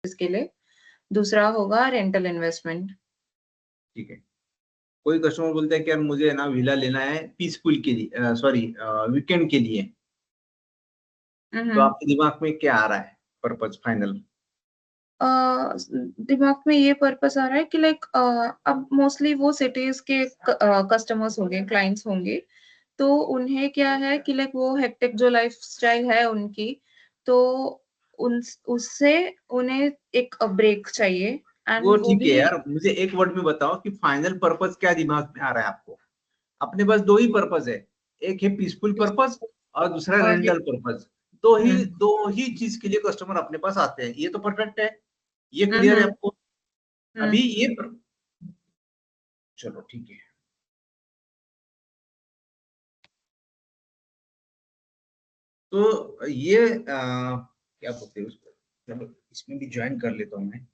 इसके लिए। दूसरा होगा रेंटल इन्वेस्टमेंट। ठीक है। कोई कस्टमर बोलता है कि यार मुझे ना विला लेना है पीसफुल के लिए, सॉरी वीकेंड के लिए, तो आपके दिमाग में क्या आ रहा है पर्पज फाइनल? दिमाग में ये पर्पस आ रहा है कि लाइक अब मोस्टली वो सिटीज के कस्टमर्स होंगे, क्लाइंट्स होंगे, तो उन्हें क्या है कि लाइक वो हेक्टिक जो लाइफ स्टाइल है उनकी, तो उन उससे उन्हें एक ब्रेक चाहिए। एंड वो वो ठीक है भी यार, मुझे एक वर्ड में बताओ कि फाइनल पर्पज क्या दिमाग में आ रहा है आपको? अपने पास दो ही पर्पज है, एक है पीसफुल पर्पज और दूसरा और रेंटल पर्पज। दो ही हम्म दो ही चीज के लिए कस्टमर अपने पास आते हैं, ये तो परफेक्ट है, ये हम्म क्लियर है आपको? अभी हम्म ये चलो ठीक है। तो ये क्या बोलते हैं उसको, चलो इसमें भी ज्वाइन कर लेता हूँ मैं।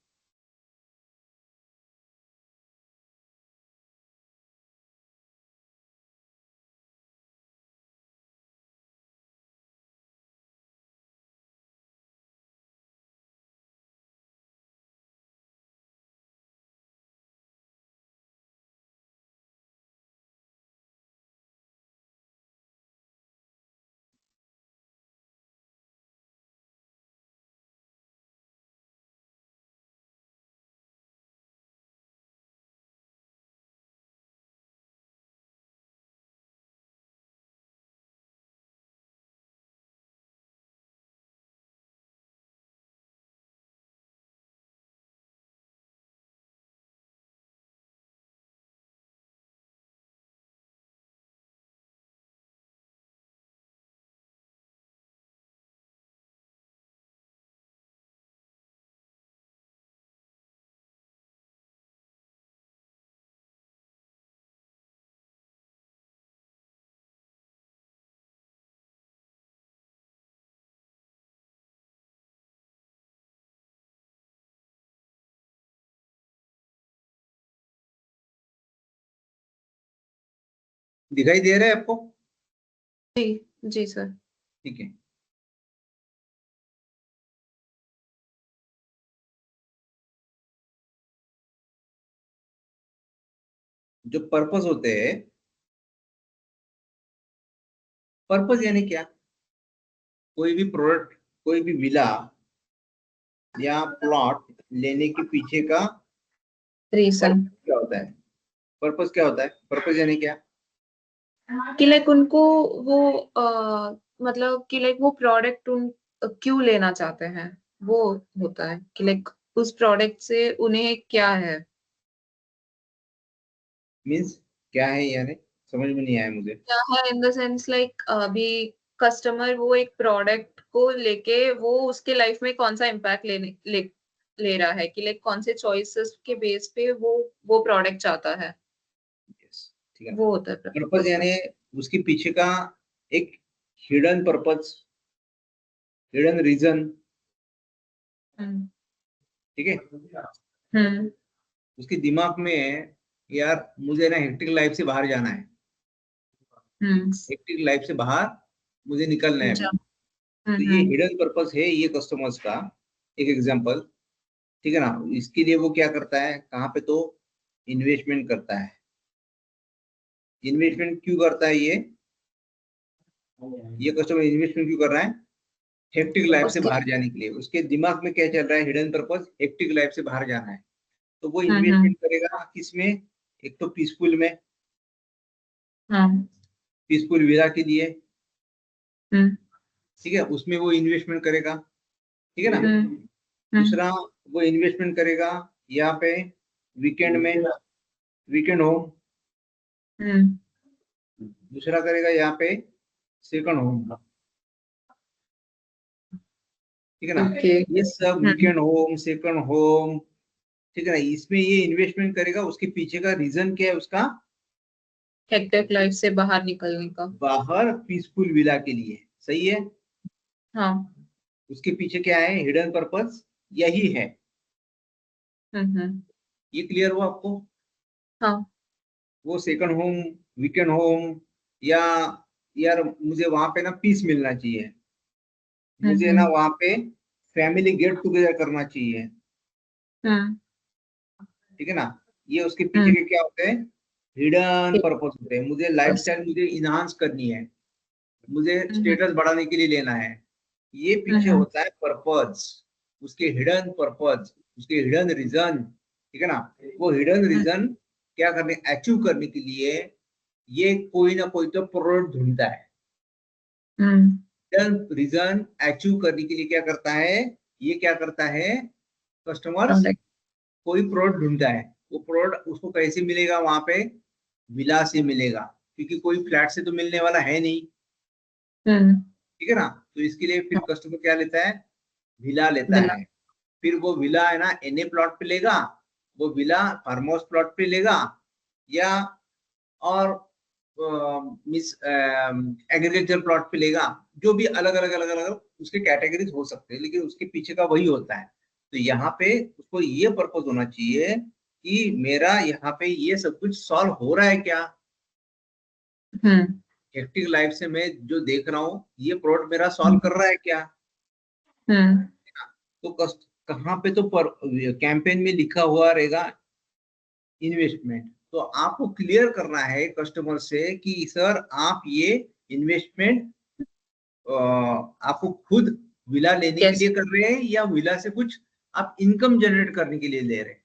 दिखाई दे रहा है आपको? जी जी सर। ठीक है। जो पर्पस होते हैं, पर्पस यानी क्या? कोई भी प्रोडक्ट, कोई भी विला या प्लॉट लेने के पीछे का रीजन पर्पस क्या होता है? पर्पस क्या होता है? पर्पस यानी क्या? कि लाइक उनको वो मतलब कि लाइक वो प्रोडक्ट उन क्यों लेना चाहते हैं, वो होता है कि लाइक उस प्रोडक्ट से उन्हें क्या है। मीन्स क्या है यानी, समझ में नहीं आया मुझे। क्या है इन द सेंस लाइक अभी कस्टमर वो एक प्रोडक्ट को लेके वो उसके लाइफ में कौन सा इम्पैक्ट ले रहा है, कि लाइक कौन से चॉइसेस के बेस पे वो प्रोडक्ट चाहता है, यस, ठीक है। वो होता है पर्पस यानी पर्पस। उसके पीछे का एक हिडन पर्पस, हिडन रीजन। हम्म ठीक है। हम्म उसके दिमाग में, यार मुझे ना हेक्टिक लाइफ से बाहर जाना है, हम्म हेक्टिक लाइफ से बाहर मुझे निकलना है अभी। अच्छा। तो ये हम्म हिडन पर्पस है ये कस्टमर्स का। एक एग्जांपल, ठीक है ना? इसके लिए वो क्या करता है, कहाँ पे तो इन्वेस्टमेंट करता है। इन्वेस्टमेंट क्यों करता है ये कस्टमर इन्वेस्टमेंट क्यों कर रहा है? हेक्टिक लाइफ से उसके बाहर जाने के लिए। उसके दिमाग में क्या चल रहा है, हिडन पर्पस हेक्टिक लाइफ से बाहर जाना है। तो वो हम्म इन्वेस्टमेंट करेगा किसमें? एक तो पीसफुल में, हाँ पीसफुल विला के लिए, हम्म ठीक है, उसमें वो इन्वेस्टमेंट करेगा, ठीक है ना? हम्म हम्म दूसरा, वो इन्वेस्टमेंट करेगा यहाँ पे वीकेंड में, वीकेंड होम। हम्म दूसरा करेगा यहाँ पे सेकंड होम, ठीक है ना? ओके। ये सब वीकेंड होम, सेकंड होम, ठीक है ना, इसमें ये इन्वेस्टमेंट करेगा। उसके पीछे का रीजन क्या है उसका? हेक्टिक लाइफ से बाहर निकलने का। बाहर पीसफुल विला के लिए, सही है? हाँ। उसके पीछे क्या है, हिडन पर्पस यही है। हम्म। ये क्लियर हुआ आपको? हाँ। वो सेकंड होम, वीकेंड होम, या यार मुझे वहां पे ना पीस मिलना चाहिए, मुझे ना हम्म वहां पे फैमिली गेट टुगेदर करना चाहिए, ठीक है ना। ये उसके पीछे हम्म के क्या होते हैं, हिडन ठीक, पर्पस होते हैं। मुझे लाइफस्टाइल बस। मुझे इनहांस करनी है, मुझे हम्म स्टेटस बढ़ाने के लिए लेना है, ये पीछे हम्म होता है पर्पस, उसके हिडन पर्पस, उसके हिडन रीजन। ठीक है ना। वो हिडन हम्म रीजन क्या करने, अचीव करने के लिए ये कोई ना कोई तो प्रोडक्ट ढूंढता है। हम्म हिडन रीजन अचीव करने के लिए क्या करता है, ये क्या करता है, कस्टमर्स प्रोडक्ट। कोई प्रोडक्ट ढूंढता है। वो प्रोडक्ट उसको कैसे मिलेगा, वहां पे विला से मिलेगा, क्योंकि कोई फ्लैट से तो मिलने वाला है नहीं। हम्म ठीक है ना। तो इसके लिए फिर कस्टमर क्या लेता है, विला लेता बिना। है। फिर वो विला है ना एनए प्लॉट पे लेगा, वो विला फार्म हाउस प्लॉट पे लेगा, या और मिस एग्रीकल्चर प्लॉट पे लेगा। जो भी अलग अलग अलग अलग उसके कैटेगरीज हो सकते हैं, लेकिन उसके पीछे का वही होता है। तो यहाँ पे उसको ये पर्पज होना चाहिए कि मेरा यहाँ पे ये सब कुछ सॉल्व हो रहा है क्या, हम्म हेक्टिक लाइफ से मैं जो देख रहा हूँ ये प्रोडक्ट मेरा सॉल्व कर रहा है क्या। हम्म तो कहाँ पे तो कैंपेन में लिखा हुआ रहेगा इन्वेस्टमेंट। तो आपको क्लियर करना है कस्टमर से कि सर आप ये इन्वेस्टमेंट आपको खुद विला लेने के लिए कैसे। कर रहे हैं, या विला से कुछ आप इनकम जनरेट करने के लिए ले रहे हैं।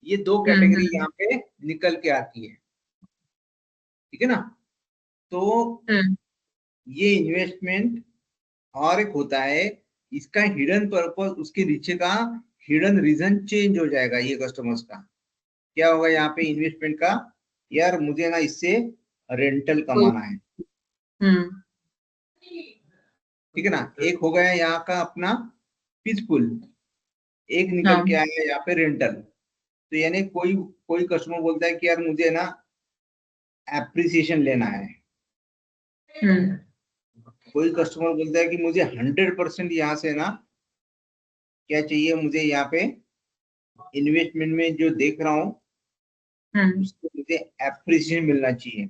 ये दो हम्म कैटेगरी हम्म यहाँ पे निकल के आती है। ठीक है ना। तो हम्म ये इन्वेस्टमेंट और एक होता है, इसका हिडन पर्पस, उसके नीचे का हिडन रीजन चेंज हो जाएगा ये कस्टमर्स का। क्या होगा यहाँ पे इन्वेस्टमेंट का, यार मुझे ना इससे रेंटल कोई। कमाना है। हम्म ठीक है ना। एक हो गया यहाँ का अपना पीसफुल, एक निकल हाँ। के आया यहाँ पे रेंटल। तो यानी कोई कोई कस्टमर बोलता है कि यार मुझे ना एप्रिसिएशन लेना है, हम्म कोई कस्टमर बोलता है कि मुझे 100% यहाँ से ना क्या चाहिए, मुझे यहाँ पे इन्वेस्टमेंट में जो देख रहा हूँ हम्म उसको मुझे एप्रिसिएशन मिलना चाहिए।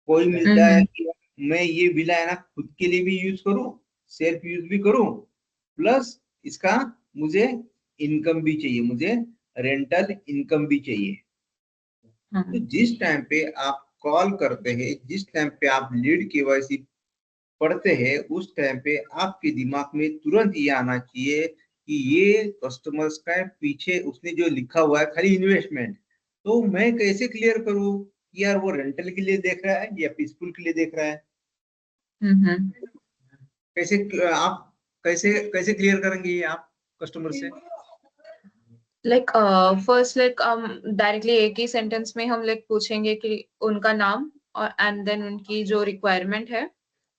कोई मिलता है हम्म कि मैं ये विला है ना खुद के लिए भी यूज करूं, सेल्फ यूज भी करूं, प्लस इसका मुझे इनकम भी चाहिए, मुझे रेंटल इनकम भी चाहिए। तो हाँ। जिस टाइम पे आप कॉल करते हैं, जिस टाइम पे आप लीड केवाईसी पढ़ते हैं, उस टाइम पे आपके दिमाग में तुरंत ये आना चाहिए कि ये कस्टमर्स का पीछे उसने जो लिखा हुआ है खाली इन्वेस्टमेंट, तो मैं कैसे क्लियर करूं कि यार वो रेंटल के लिए देख रहा है या पीसफुल के लिए देख रहा है। हम्म। कैसे आप कैसे कैसे क्लियर करेंगे ये आप कस्टमर से। लाइक फर्स्ट लाइक डायरेक्टली एक ही सेंटेंस में हम लाइक पूछेंगे कि उनका नाम, और एंड देन उनकी जो रिक्वायरमेंट है,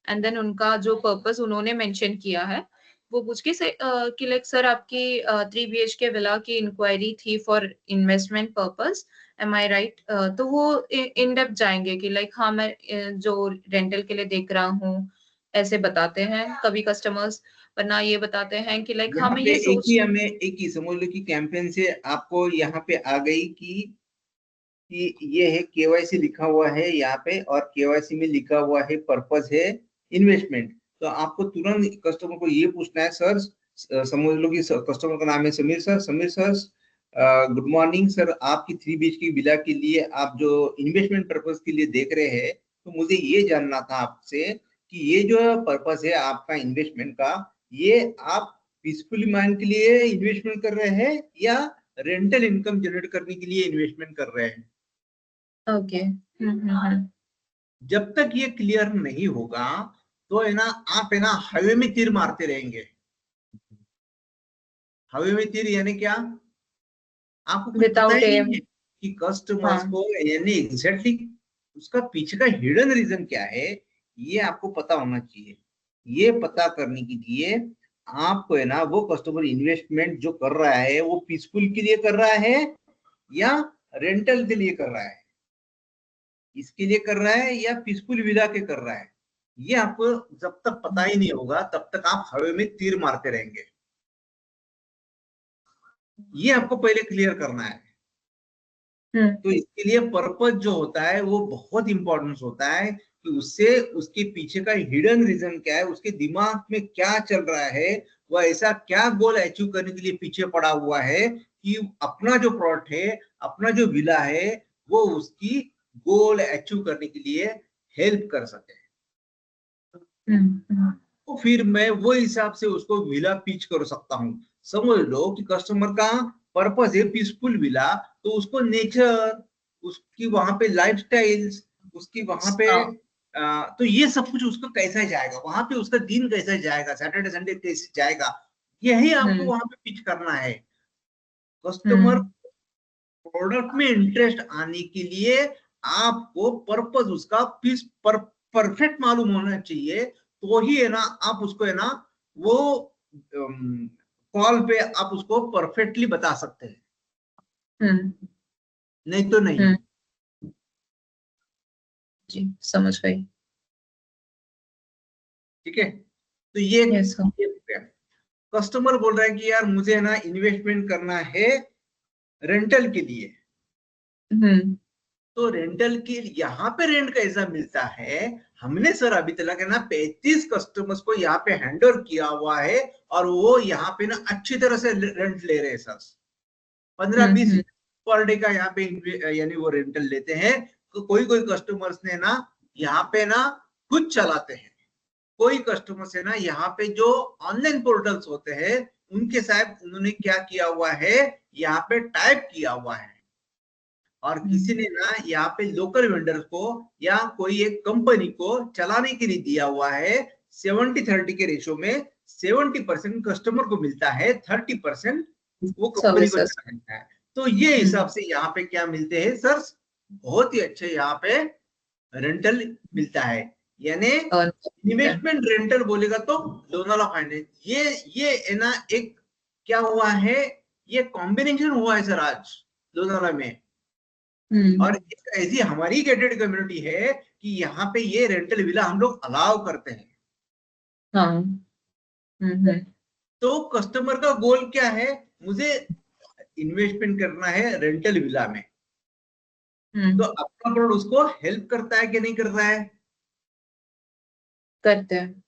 एंड देन उनका जो पर्पस उन्होंने मेंशन किया है, वो पूछ के से कि लाइक सर आपकी 3 BHK विला की इंक्वायरी थी for investment purpose, am I right. तो वो इन डेप्थ जाएंगे कि लाइक हाँ मैं जो रेंटल के लिए देख रहा हूँ, ऐसे बताते हैं कभी कस्टमर्स, वरना ये बताते हैं कि लाइक हाँ यहाँ मैं पे ये एक ही सोच। हमें एक ही समझ लो कि कैंपेन से आपको यहाँ पे आ गई कि ये है केवाईसी लिखा हुआ है यहाँ पे, और केवाईसी में लिखा हुआ है पर्पस है इन्वेस्टमेंट। तो आपको तुरंत कस्टमर को ये पूछना है, सर समझ लो कि कस्टमर का नाम है Sameer sir, Sameer sir good morning sir, आपकी 3 BHK विला के लिए आप जो इन्वेस्टमेंट पर्पस के लिए देख रहे हैं, तो मुझे ये जानना था आपसे कि ये जो पर्पस है आपका इन्वेस्टमेंट का, ये आप पीसफुली माइंड के लिए इन्वेस्टमेंट कर रहे हैं या रेंटल इनकम जनरेट करने के लिए इन्वेस्टमेंट कर रहे हैं। ओके। जब तक ये क्लियर नहीं होगा तो है ना, आप है ना हाईवे में तीर मारते रहेंगे। हाईवे में तीर यानी क्या, आपको कुछ पता विदाउट ही नहीं एम। है कि कस्टमर्स हाँ। को यानी एग्जैक्टली उसका पीछे का हिडन रीजन क्या है, ये आपको पता होना चाहिए। ये पता करने के लिए आपको है ना वो कस्टमर इन्वेस्टमेंट जो कर रहा है वो पीसफुल के लिए कर रहा है या रेंटल के लिए कर रहा है, इसके लिए कर रहा है या पीसफुल विला के कर रहा है। ये आपको जब तक पता ही नहीं होगा तब तक आप हवा में तीर मारते रहेंगे। ये आपको पहले क्लियर करना है। हम्म तो इसके लिए पर्पज जो होता है वो बहुत इंपॉर्टेंस होता है कि उससे उसके पीछे का हिडन रीजन क्या है, उसके दिमाग में क्या चल रहा है, वो ऐसा क्या गोल अचीव करने के लिए पीछे पड़ा हुआ है कि अपना जो प्रोडक्ट है, अपना जो विला है, वो उसकी गोल अचीव करने के लिए हेल्प कर सके। तो फिर मैं वो हिसाब से उसको विला पिच कर सकता हूँ। समझ लो कि कस्टमर का पर्पस है पीसफुल विला, तो उसको नेचर, उसकी वहां पे लाइफस्टाइल्स, उसकी वहां पे तो ये सब कुछ उसको कैसा जाएगा, वहां पे उसका दिन कैसा जाएगा, सैटरडे संडे कैसे जाएगा, यही आपको वहां पे पिच करना है। कस्टमर प्रोडक्ट में इंटरेस्ट आने के लिए आपको पर्पस उसका परफेक्ट मालूम होना चाहिए, तो ही है ना आप उसको है ना वो कॉल पे आप उसको परफेक्टली बता सकते हैं। नहीं तो नहीं। जी समझ गई। ठीक है, तो ये हो गया। कस्टमर बोल रहा है कि यार मुझे है ना इन्वेस्टमेंट करना है रेंटल के लिए। तो रेंटल के यहाँ पे रेंट कैसा मिलता है, हमने सर अभी तक है ना 35 कस्टमर्स को यहाँ पे हैंड ओवर किया हुआ है, और वो यहाँ पे ना अच्छी तरह से रेंट ले रहे हैं सर। 15-20 पर डे का यहाँ पे यानी वो रेंटल लेते हैं। तो कोई कोई कस्टमर्स ने ना यहाँ पे ना खुद चलाते हैं, कोई कस्टमर्स है ना यहाँ पे जो ऑनलाइन पोर्टल्स होते हैं उनके साथ उन्होंने क्या किया हुआ है, यहाँ पे टाइप किया हुआ है, और किसी ने ना यहाँ पे लोकल वेंडर को या कोई एक कंपनी को चलाने के लिए दिया हुआ है। 70-30 के रेशो में 70% कस्टमर को मिलता है, 30% वो कंपनी को चलाता है। तो ये हिसाब से यहाँ पे क्या मिलते हैं सर, बहुत ही अच्छे यहाँ पे रेंटल मिलता है। यानी इन्वेस्टमेंट रेंटल बोलेगा तो लोनावाला फाइनेंस, ये है ना एक क्या हुआ है, ये कॉम्बिनेशन हुआ है सर आज लोनावाला में। और ऐसी हमारी गेटेड कम्युनिटी है कि यहाँ पे ये रेंटल विला हम लोग अलाउ करते हैं। तो कस्टमर का गोल क्या है, मुझे इन्वेस्टमेंट करना है रेंटल विला में, तो अपना प्रोडक्ट उसको हेल्प करता है कि नहीं करता है? करते हैं।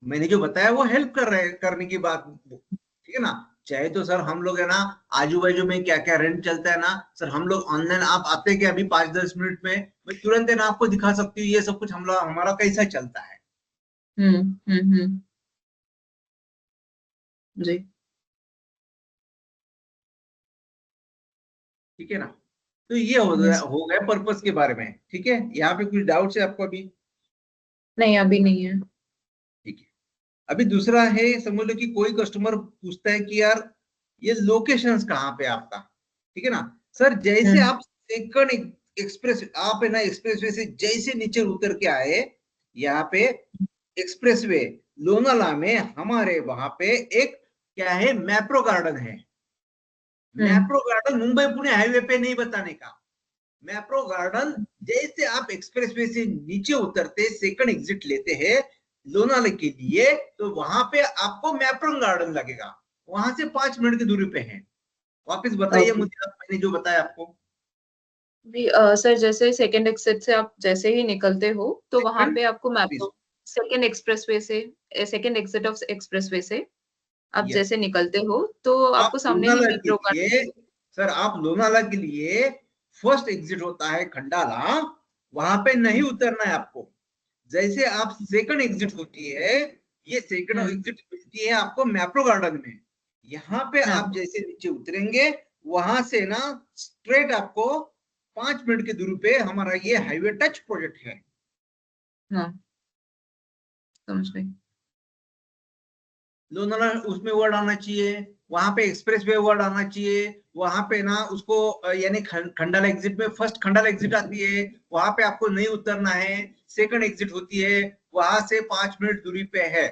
मैंने जो बताया वो हेल्प कर रहे हैं करने की बात, ठीक है ना। चाहे तो सर हम लोग है ना आजू बाजू में क्या क्या रेंट चलता है ना सर, हम लोग ऑनलाइन आप आते क्या अभी 5-10 मिनट में मैं तुरंत है ना आपको दिखा सकती हूँ ये सब कुछ हम लोग हमारा कैसा चलता है। जी ठीक है ना। तो ये हो गया पर्पस के बारे में। ठीक है, यहाँ पे कुछ डाउट्स है आपको अभी? नहीं अभी नहीं है। ठीक है, अभी दूसरा है, समझ लो कि कोई कस्टमर पूछता है कि यार ये लोकेशंस कहाँ पे आपका, ठीक है ना सर। जैसे आप सेकंड एक्सप्रेस, आप है ना एक्सप्रेस वे से जैसे नीचे उतर के आए, यहाँ पे एक्सप्रेस वे लोनावाला में हमारे वहां पे एक क्या है, मैप्रो गार्डन है। मैप्रो गार्डन मुंबई पुणे हाईवे पे नहीं बताने का, मैप्रो गार्डन जैसे आप एक्सप्रेसवे से नीचे उतरते सेकंड एग्जिट लेते हैं लोनावाला के लिए, तो वहां पे आपको मैप्रो गार्डन लगेगा, वहां से 5 मिनट की दूरी पे है। वापस बताइए मुझे, मैंने जो बताया आपको भी सर जैसे सेकंड एग्जिट से आप जैसे ही निकलते हो तो वहां पे आपको मैप्रो सेकंड एक्सप्रेसवे से, सेकंड एग्जिट ऑफ एक्सप्रेसवे से आप जैसे निकलते हो तो आपको सामने ही लोनावाला के मैप्रो लिए सर, आप लोनावाला के लिए फर्स्ट एग्जिट होता है खंडाला, वहां पे नहीं उतरना है आपको। जैसे आप सेकंड एग्जिट होती है, ये सेकंड एग्जिट मिलती है आपको मैप्रो गार्डन में, यहाँ पे आप जैसे नीचे उतरेंगे वहां से ना स्ट्रेट आपको 5 मिनट की दूरी पे हमारा ये हाईवे टच प्रोजेक्ट है। समझ गई। लोनावाला उसमें वर्ड आना चाहिए, वहां पे एक्सप्रेस वे वर्ड आना चाहिए, वहां पे ना उसको यानी खंडाला एग्जिट में फर्स्ट खंडाला एग्जिट आती है, वहां पे आपको नहीं उतरना है, सेकंड एग्जिट होती है, वहां से 5 मिनट दूरी पे है।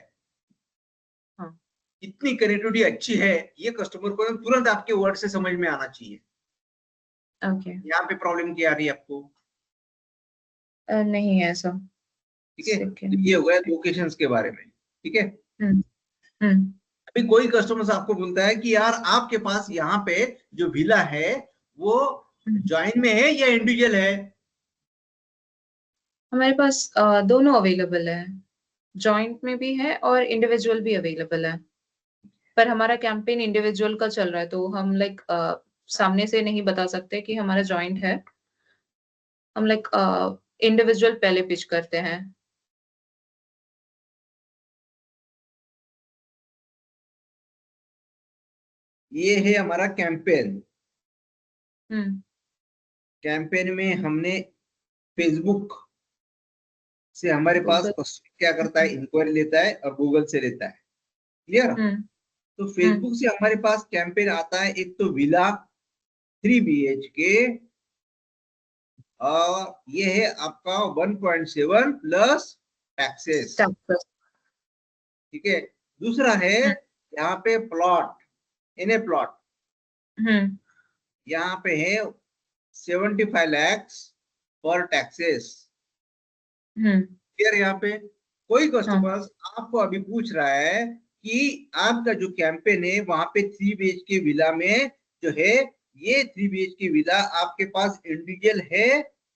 इतनी कनेक्टिविटी अच्छी है, ये कस्टमर को तुरंत आपके वर्ड से समझ में आना चाहिए। यहाँ पे प्रॉब्लम क्या आ रही है आपको? नहीं है ऐसा। ठीक है, तो ये हो गया लोकेशंस के बारे में। ठीक है, अभी कोई कस्टमर आपको बोलता है कि यार आपके पास यहाँ पे जो विला है वो जॉइन में है या इंडिविजुअल है? हमारे पास दोनों अवेलेबल है, जॉइंट में भी है और इंडिविजुअल भी अवेलेबल है। पर हमारा कैंपेन इंडिविजुअल का चल रहा है, तो हम लाइक सामने से नहीं बता सकते कि हमारा जॉइंट है। हम लाइक इंडिविजुअल पहले पिच करते हैं। ये है हमारा कैंपेन। हम्म। कैंपेन में हमने फेसबुक से हमारे पास गूगल। कस्टमर क्या करता है, इंक्वायरी लेता है और गूगल से लेता है। क्लियर। हम्म। तो हम्म। फेसबुक से हमारे पास कैंपेन आता है, एक तो विला 3 BHK, और ये है आपका 1.7 प्लस टैक्सेस। टैक्सेस। ठीक है। दूसरा है हम्म। यहाँ पे प्लॉट, इन प्लॉट, हम्म। यहाँ पे है 75 lakhs for taxes. Hmm. Clear. यहाँ पे कोई हाँ। कस्टमर आपको अभी पूछ रहा है कि आपका जो कैंपेन है वहां पे 3 BHK विला में जो है, ये 3 BHK विला आपके पास इंडिविजुअल है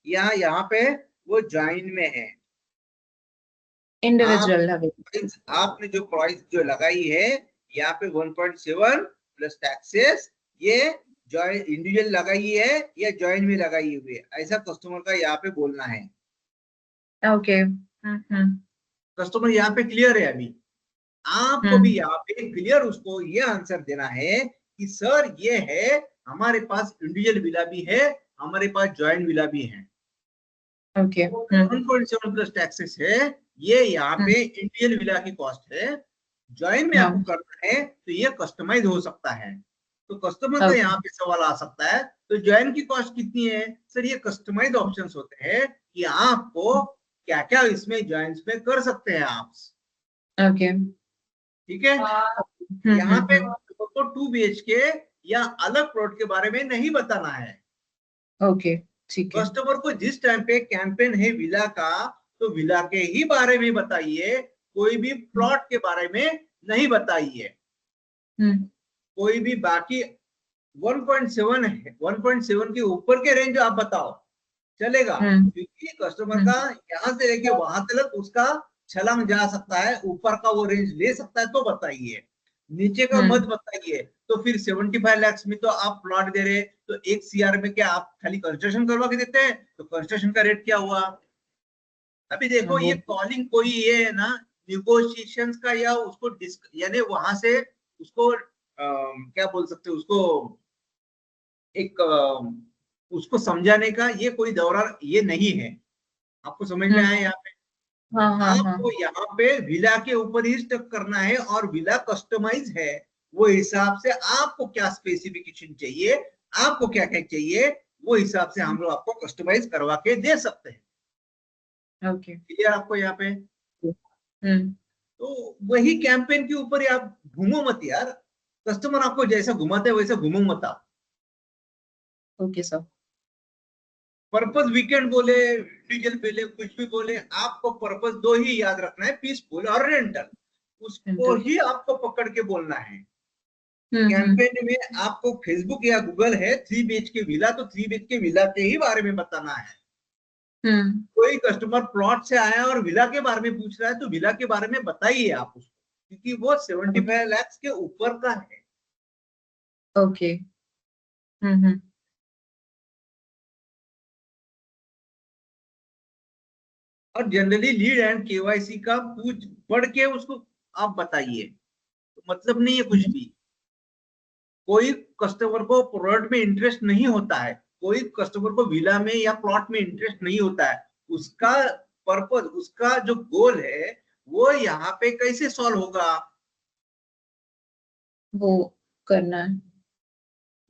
या यहाँ पे वो जॉइन में है। आप इंडिविजुअल है। आपने जो प्राइस जो लगाई है यहाँ पे 1.7 प्लस टैक्सेस, ये जॉइन इंडिविजुअल लगाई है या जॉइन में लगाई हुई है, ऐसा कस्टमर का यहाँ पे बोलना है। ओके। हम्म। कस्टमर यहाँ पे क्लियर है अभी। आपको भी हम्म। यहाँ पे क्लियर उसको ये आंसर देना है कि सर ये है, हमारे पास इंडिविजुअल विला भी है, हमारे पास जॉइंट विला भी है। ओके। 1.7 प्लस टैक्सेस है, ये यहाँ पे इंडिविजुअल विला की कॉस्ट है। जॉइन में आपको हाँ। करना है तो ये कस्टमाइज हो सकता है। तो कस्टमर का ओके। यहाँ पे सवाल आ सकता है, तो जॉइन की कॉस्ट कितनी है सर? ये कस्टमाइज ऑप्शंस होते हैं कि आपको क्या क्या इसमें जॉइंस में कर सकते हैं आप। ओके। ठीक है। यहाँ पे आपको 2 BHK या अलग प्लॉट के बारे में नहीं बताना है। ओके। ठीक है। कस्टमर को जिस टाइम पे कैंपेन है विला का, तो विला के ही बारे में बताइए, कोई भी प्लॉट के बारे में नहीं बताइए। हम्म। कोई भी बाकी 1.7 है, 1.7 के ऊपर के रेंज आप बताओ चलेगा, हम्म। क्योंकि कस्टमर का हम्म। यहां से लेके वहां तक उसका छलांग जा सकता है, ऊपर का वो रेंज ले सकता है, तो बताइए। नीचे का मत हम्म। बताइए। तो फिर 75 lakhs में तो आप प्लॉट दे रहे, तो 1 CR में क्या आप खाली कंस्ट्रक्शन करवा के देते हैं? तो कंस्ट्रक्शन का रेट क्या हुआ? अभी देखो ये वो। कॉलिंग कोई ये है ना, निगोशिएशन का, या उसको यानी वहां से उसको क्या बोल सकते हैं उसको, एक उसको समझाने का ये कोई दौरा ये नहीं है। आपको समझ में आया हम्म। यहाँ पे? हाँ हाँ हाँ। आपको यहाँ पे विला के ऊपर ही स्टक करना है, और विला कस्टमाइज है। वो हिसाब से आपको क्या स्पेसिफिकेशन चाहिए, आपको क्या क्या चाहिए, वो हिसाब से हम लोग आपको कस्टमाइज करवा के दे सकते हैं। ओके। क्लियर आपको यहाँ पे? हम्म। तो वही कैंपेन के ऊपर ही आप घूमो मत यार। कस्टमर आपको जैसा घुमाते है वैसा घूमो मत आप। Okay sir. पर्पस वीकेंड बोले, डीजल बोले, कुछ भी बोले, आपको पर्पस दो ही याद रखना है, पीसफुल और रेंटल। उसको इंटर। ही आपको पकड़ के बोलना है। हम्म। कैंपेन में आपको फेसबुक या गूगल है 3 BHK विला, तो 3 BHK विला के ही बारे में बताना है। हम्म। कोई कस्टमर प्लॉट से आया और विला के बारे में पूछ रहा है, तो विला के बारे में बताइए आप उसको, क्योंकि वो 75 lakhs के ऊपर का है। ओके। हम्म। और जनरली लीड एंड KYC का पूछ पढ़ के उसको आप बताइए, तो मतलब नहीं है कुछ भी। कोई कस्टमर को प्रोडक्ट में इंटरेस्ट नहीं होता है, कोई कस्टमर को विला में या प्लॉट में इंटरेस्ट नहीं होता है। उसका पर्पज, उसका जो गोल है, वो यहाँ पे कैसे सॉल्व होगा, वो करना है।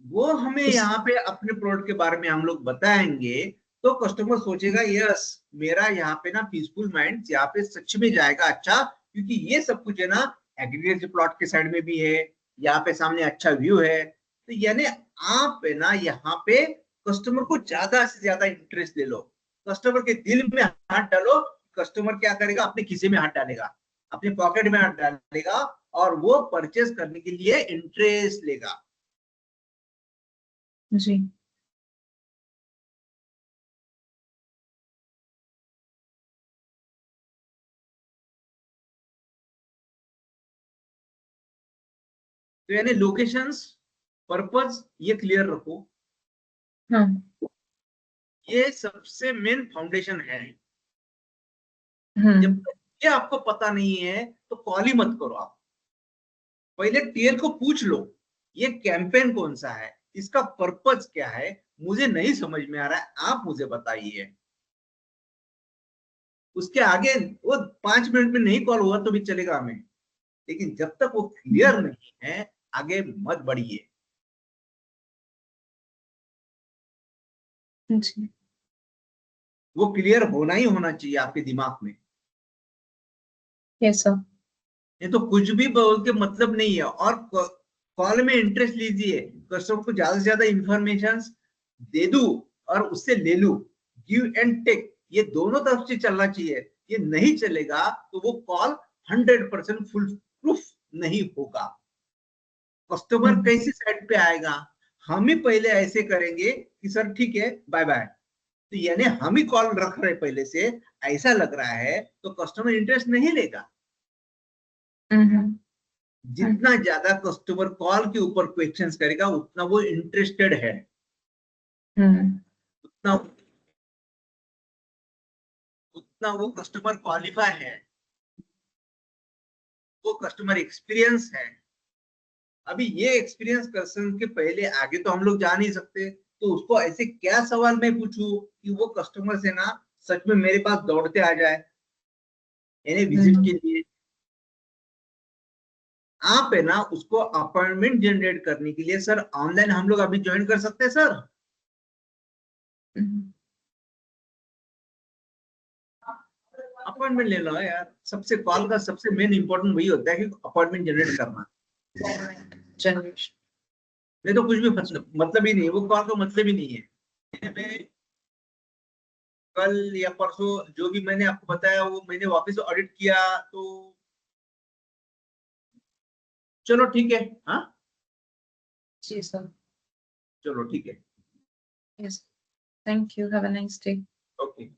वो हमें उस। यहाँ पे अपने प्रोडक्ट के बारे में हम लोग बताएंगे। तो कस्टमर सोचेगा यस, मेरा यहाँ पे ना पीसफुल माइंड यहाँ पे सच में जाएगा अच्छा, क्योंकि ये सब कुछ है ना एग्रीकल्चर प्लॉट के साइड में भी है, यहाँ पे सामने अच्छा व्यू है। तो यानी आप है ना यहाँ पे कस्टमर को ज्यादा से ज्यादा इंटरेस्ट दे लो, कस्टमर के दिल में हाथ डालो। कस्टमर क्या करेगा? अपने खीसे में हाथ डालेगा, अपने पॉकेट में हाथ डालेगा, और वो परचेस करने के लिए इंटरेस्ट लेगा। जी। तो यानी लोकेशंस, पर्पज ये क्लियर रखो। ये सबसे मेन फाउंडेशन है। जब तक ये आपको पता नहीं है तो कॉल ही मत करो आप। पहले टीएल को पूछ लो, ये कैंपेन कौन सा है, इसका पर्पज क्या है, मुझे नहीं समझ में आ रहा है, आप मुझे बताइए। उसके आगे वो 5 मिनट में नहीं कॉल हुआ तो भी चलेगा हमें, लेकिन जब तक वो क्लियर नहीं है आगे मत बढ़िए। वो क्लियर होना ही होना चाहिए आपके दिमाग में। Yes sir. ये तो कुछ भी बोल के मतलब नहीं है। और कॉल में इंटरेस्ट लीजिए, कस्टमर को ज्यादा से ज्यादा इंफॉर्मेशन दे दू और उससे ले लू, गिव एंड टेक, ये दोनों तरफ से चलना चाहिए। ये नहीं चलेगा तो वो कॉल 100% फुल प्रूफ नहीं होगा। कस्टमर कैसी साइड पे आएगा, हम ही पहले ऐसे करेंगे कि सर ठीक है बाय बाय, तो यानी हम ही कॉल रख रहे पहले से, ऐसा लग रहा है तो कस्टमर इंटरेस्ट नहीं लेगा। जितना ज्यादा कस्टमर कॉल के ऊपर क्वेश्चंस करेगा उतना वो इंटरेस्टेड है, उतना उतना वो कस्टमर क्वालिफाई है, वो कस्टमर एक्सपीरियंस है। अभी ये एक्सपीरियंस पर्सन के पहले आगे तो हम लोग जा नहीं सकते, तो उसको ऐसे क्या सवाल मैं पूछूं कि वो कस्टमर से ना सच में मेरे पास दौड़ते आ जाए यानी विजिट के लिए। आप है ना उसको अपॉइंटमेंट जनरेट करने के लिए, सर ऑनलाइन हम लोग अभी ज्वाइन कर सकते हैं सर, अपॉइंटमेंट ले लो यार। सबसे कॉल का सबसे मेन इंपॉर्टेंट वही होता है कि अपॉइंटमेंट जनरेट करना, जनरेशन। नहीं तो कुछ भी मतलब ही नहीं, वो कॉल का मतलब ही नहीं है। मैं कल या परसों जो भी मैंने आपको बताया वो मैंने वापस ऑडिट किया, तो चलो ठीक है। हाँ जी सर। चलो ठीक है। Yes. Thank you, have a nice day. Okay.